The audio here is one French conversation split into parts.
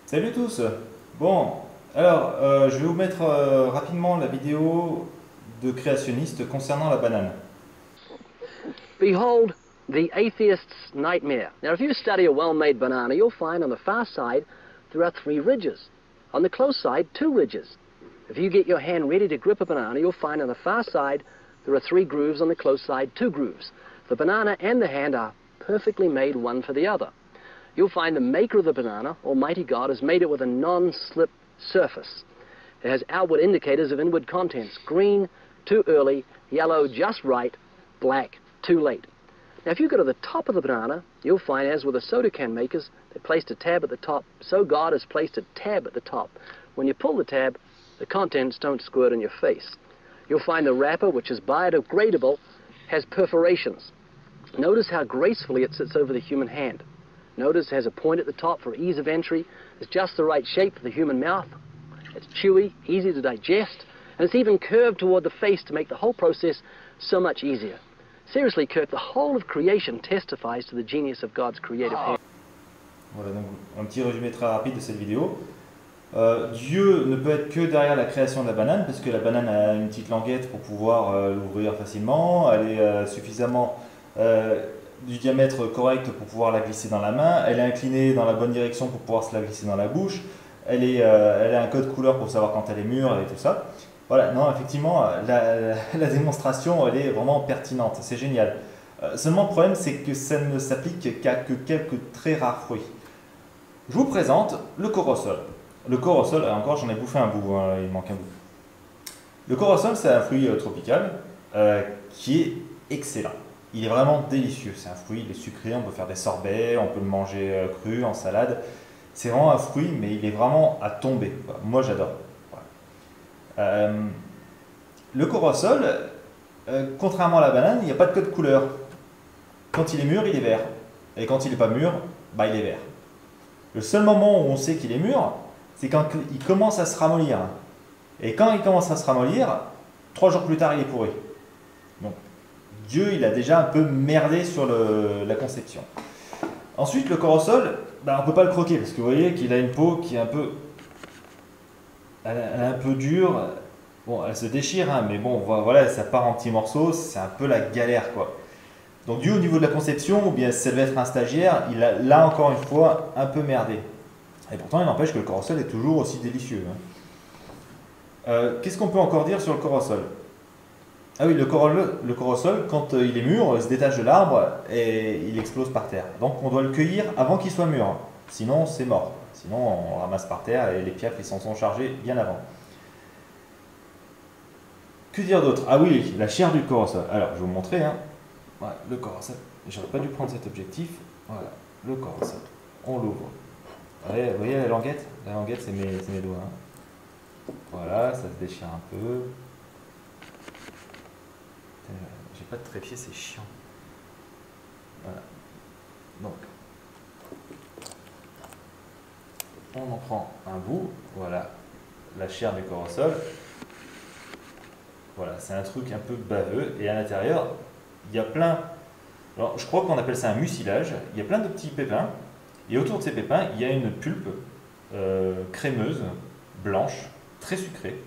Salut tous. Bon, alors je vais vous mettre rapidement la vidéo de créationniste concernant la banane. Behold the atheist's nightmare. Now, if you study a well-made banana, you'll find on the far side there are 3 ridges. On the close side, 2 ridges. If you get your hand ready to grip a banana, you'll find on the far side there are 3 grooves, on the close side 2 grooves. The banana and the hand are perfectly made one for the other. You'll find the maker of the banana, Almighty God, has made it with a non-slip surface. It has outward indicators of inward contents: green, too early; yellow, just right; black, too late. Now, if you go to the top of the banana, you'll find, as with the soda can makers, they placed a tab at the top. So God has placed a tab at the top. When you pull the tab, the contents don't squirt in your face. You'll find the wrapper, which is biodegradable, has perforations. Notice how gracefully it sits over the human hand. Notice it has a point at the top for ease of entry. It's just the right shape for the human mouth. It's chewy, easy to digest, and it's even curved toward the face to make the whole process so much easier. Seriously, Kirk, the whole of creation testifies to the genius of God's creative hand. Voilà, donc un petit résumé très rapide de cette vidéo. Dieu ne peut être que derrière la création de la banane, parce que la banane a une petite languette pour pouvoir l'ouvrir facilement. Elle est suffisamment du diamètre correct pour pouvoir la glisser dans la main. Elle est inclinée dans la bonne direction pour pouvoir se la glisser dans la bouche. Elle a un code couleur pour savoir quand elle est mûre et tout ça. Voilà, non, effectivement, la démonstration, elle est vraiment pertinente, c'est génial. Seulement, le problème, c'est que ça ne s'applique qu'à que quelques très rares fruits. Je vous présente le corosol. Le corosol, encore, j'en ai bouffé un bout, hein, il manque un bout. Le corosol, c'est un fruit tropical qui est excellent. Il est vraiment délicieux, c'est un fruit, il est sucré, on peut faire des sorbets, on peut le manger cru, en salade. C'est vraiment un fruit, mais il est vraiment à tomber. Moi, j'adore. Le corosol, contrairement à la banane, il n'y a pas de code couleur. Quand il est mûr, il est vert. Et quand il n'est pas mûr, bah, il est vert. Le seul moment où on sait qu'il est mûr, c'est quand il commence à se ramollir. Et quand il commence à se ramollir, 3 jours plus tard, il est pourri. Donc, Dieu, il a déjà un peu merdé sur la conception. Ensuite, le corosol, bah, on ne peut pas le croquer, parce que vous voyez qu'il a une peau qui est un peu... Elle est un peu dure. Bon, elle se déchire, hein, mais bon, voilà, ça part en petits morceaux, c'est un peu la galère, quoi. Donc, dû au niveau de la conception, ou bien ça devait être un stagiaire, il a là encore une fois un peu merdé. Et pourtant, il n'empêche que le corosol est toujours aussi délicieux. Hein. Qu'est-ce qu'on peut encore dire sur le corosol? Ah oui, le corosol, quand il est mûr, il se détache de l'arbre et il explose par terre. Donc, on doit le cueillir avant qu'il soit mûr. Sinon, c'est mort. Sinon, on ramasse par terre et les piafs ils s'en sont chargés bien avant. Que dire d'autre? Ah oui, la chair du corosol. Alors, je vais vous montrer. Hein. Voilà, le corosol. J'aurais pas dû prendre cet objectif. Voilà, le corosol. On l'ouvre. Vous voyez la languette? La languette, c'est mes doigts. Hein. Voilà, ça se déchire un peu. J'ai pas de trépied, c'est chiant. Voilà. Donc, on en prend un bout. Voilà, la chair du corosol. Voilà, c'est un truc un peu baveux. Et à l'intérieur, il y a plein... Alors, je crois qu'on appelle ça un mucilage. Il y a plein de petits pépins. Et autour de ces pépins, il y a une pulpe crémeuse, blanche, très sucrée,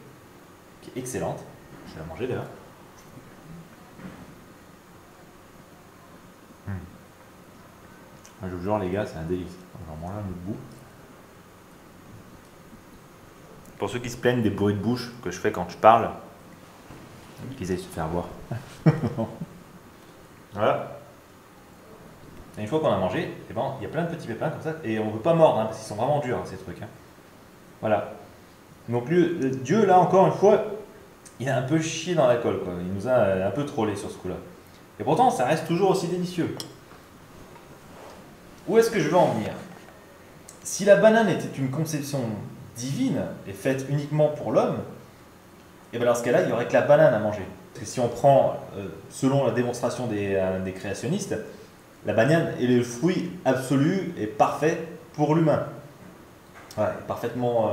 qui est excellente. Je vais la manger d'ailleurs. Je vous jure les gars, c'est un délice. On va manger un autre bout. Pour ceux qui se plaignent des bruits de bouche que je fais quand je parle, qu'ils aillent se faire voir. Voilà. Et une fois qu'on a mangé, eh ben, il y a plein de petits pépins comme ça, et on ne peut pas mordre, hein, parce qu'ils sont vraiment durs, hein, ces trucs. Hein. Voilà. Donc Dieu, là, encore une fois, il a un peu chié dans la colle, quoi. Il nous a un peu trollé sur ce coup-là. Et pourtant, ça reste toujours aussi délicieux. Où est-ce que je veux en venir? Si la banane était une conception divine et faite uniquement pour l'homme, et bien dans ce cas-là, il n'y aurait que la banane à manger. Parce que si on prend, selon la démonstration des créationnistes, la banane est le fruit absolu et parfait pour l'humain. Ouais, parfaitement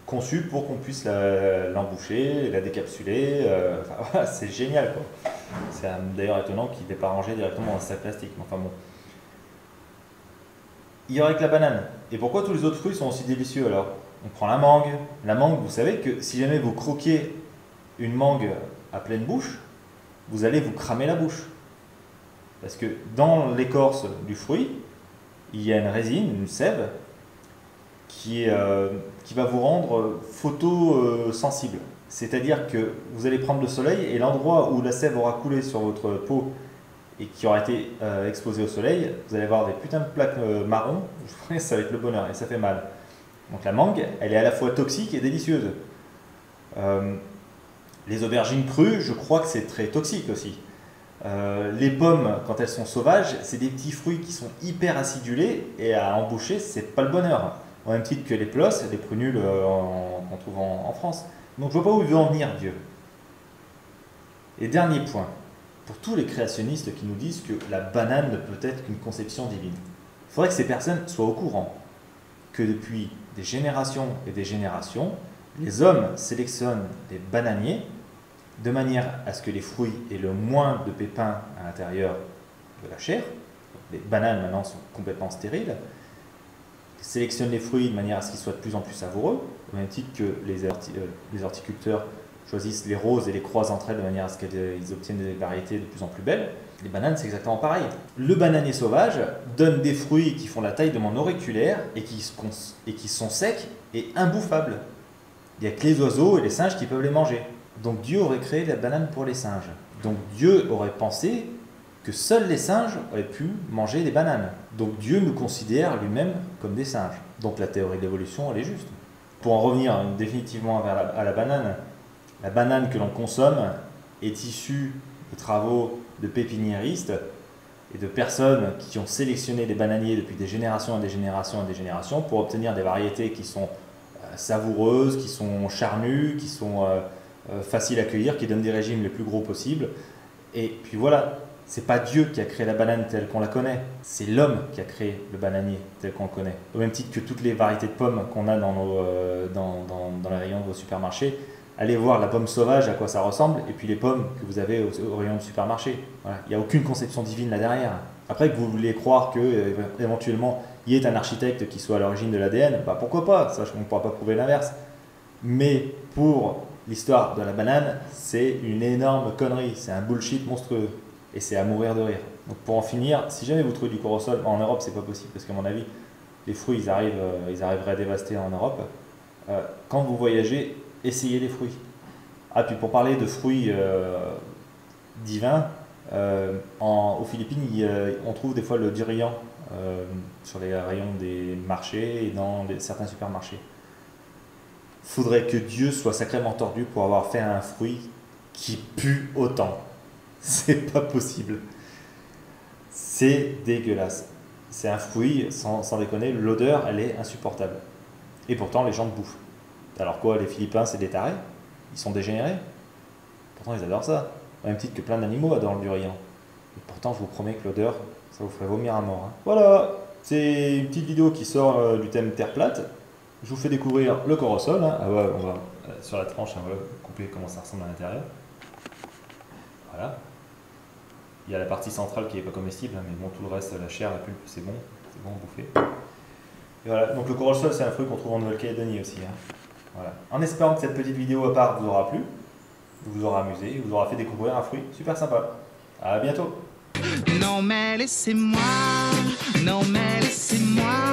conçu pour qu'on puisse l'emboucher, la décapsuler. Enfin, voilà, c'est génial, quoi. C'est d'ailleurs étonnant qu'il n'ait pas rangé directement dans un sac plastique. Enfin bon. il y aurait que la banane. Et pourquoi tous les autres fruits sont aussi délicieux alors? On prend la mangue. La mangue, vous savez que si jamais vous croquez une mangue à pleine bouche, vous allez vous cramer la bouche. Parce que dans l'écorce du fruit, il y a une résine, une sève, qui va vous rendre photosensible. C'est-à-dire que vous allez prendre le soleil et l'endroit où la sève aura coulé sur votre peau et qui aura été exposé au soleil, vous allez avoir des putains de plaques marron, ça va être le bonheur et ça fait mal. Donc la mangue, elle est à la fois toxique et délicieuse. Les aubergines crues, je crois que c'est très toxique aussi. Les pommes, quand elles sont sauvages, c'est des petits fruits qui sont hyper acidulés et à emboucher, c'est pas le bonheur. Au même titre que les plosses, les prunules qu'on trouve en France. Donc je vois pas où il veut en venir, Dieu. Et dernier point, pour tous les créationnistes qui nous disent que la banane ne peut être qu'une conception divine, il faudrait que ces personnes soient au courant que depuis des générations et des générations, les hommes sélectionnent des bananiers de manière à ce que les fruits aient le moins de pépins à l'intérieur de la chair. Les bananes maintenant sont complètement stériles. Ils sélectionnent les fruits de manière à ce qu'ils soient de plus en plus savoureux, au même titre que les horticulteurs choisissent les roses et les croisent entre elles de manière à ce qu'ils obtiennent des variétés de plus en plus belles. Les bananes, c'est exactement pareil. Le bananier sauvage donne des fruits qui font la taille de mon auriculaire et qui sont secs et imbouffables. Il n'y a que les oiseaux et les singes qui peuvent les manger. Donc Dieu aurait créé la banane pour les singes. Donc Dieu aurait pensé que seuls les singes auraient pu manger des bananes. Donc Dieu nous considère lui-même comme des singes. Donc la théorie de l'évolution, elle est juste. Pour en revenir définitivement à la banane que l'on consomme est issue de travaux de pépiniéristes et de personnes qui ont sélectionné des bananiers depuis des générations et des générations et des générations pour obtenir des variétés qui sont savoureuses, qui sont charnues, qui sont faciles à cueillir, qui donnent des régimes les plus gros possibles. Et puis voilà, c'est pas Dieu qui a créé la banane telle qu'on la connaît, c'est l'homme qui a créé le bananier tel qu'on le connaît. Au même titre que toutes les variétés de pommes qu'on a dans les rayons de vos supermarchés, allez voir la pomme sauvage, à quoi ça ressemble, et puis les pommes que vous avez au rayon de supermarché. Voilà. Il n'y a aucune conception divine là derrière. Après que vous voulez croire que éventuellement il y ait un architecte qui soit à l'origine de l'ADN, bah pourquoi pas, ça on ne pourra pas prouver l'inverse. Mais pour l'histoire de la banane, c'est une énorme connerie, c'est un bullshit monstrueux, et c'est à mourir de rire. Donc pour en finir, si jamais vous trouvez du corosol, en Europe c'est pas possible, parce qu'à mon avis, les fruits ils arriveraient à dévaster en Europe. Quand vous voyagez, essayez les fruits. Ah, puis pour parler de fruits divins, aux Philippines, on trouve des fois le durian sur les rayons des marchés et dans certains supermarchés. Faudrait que Dieu soit sacrément tordu pour avoir fait un fruit qui pue autant. C'est pas possible. C'est dégueulasse. C'est un fruit, sans déconner, l'odeur, elle est insupportable. Et pourtant, les gens le bouffent. Alors quoi, les Philippins, c'est des tarés? Ils sont dégénérés? Pourtant, ils adorent ça. Au même titre que plein d'animaux adorent le durian. Et pourtant, je vous promets que l'odeur, ça vous ferait vomir à mort. Hein. Voilà, c'est une petite vidéo qui sort du thème Terre plate. Je vous fais découvrir le corosol. Hein. Ah ouais, on va sur la tranche, on va couper comment ça ressemble à l'intérieur. Voilà. Il y a la partie centrale qui n'est pas comestible, hein, mais bon, tout le reste, la chair, la pulpe, c'est bon à bouffer. Et voilà, donc le corosol, c'est un fruit qu'on trouve en Nouvelle-Calédonie aussi. Hein. Voilà. En espérant que cette petite vidéo à part vous aura plu, vous aura amusé, vous aura fait découvrir un fruit super sympa. À bientôt. Non mais laissez-moi, non mais laissez-moi.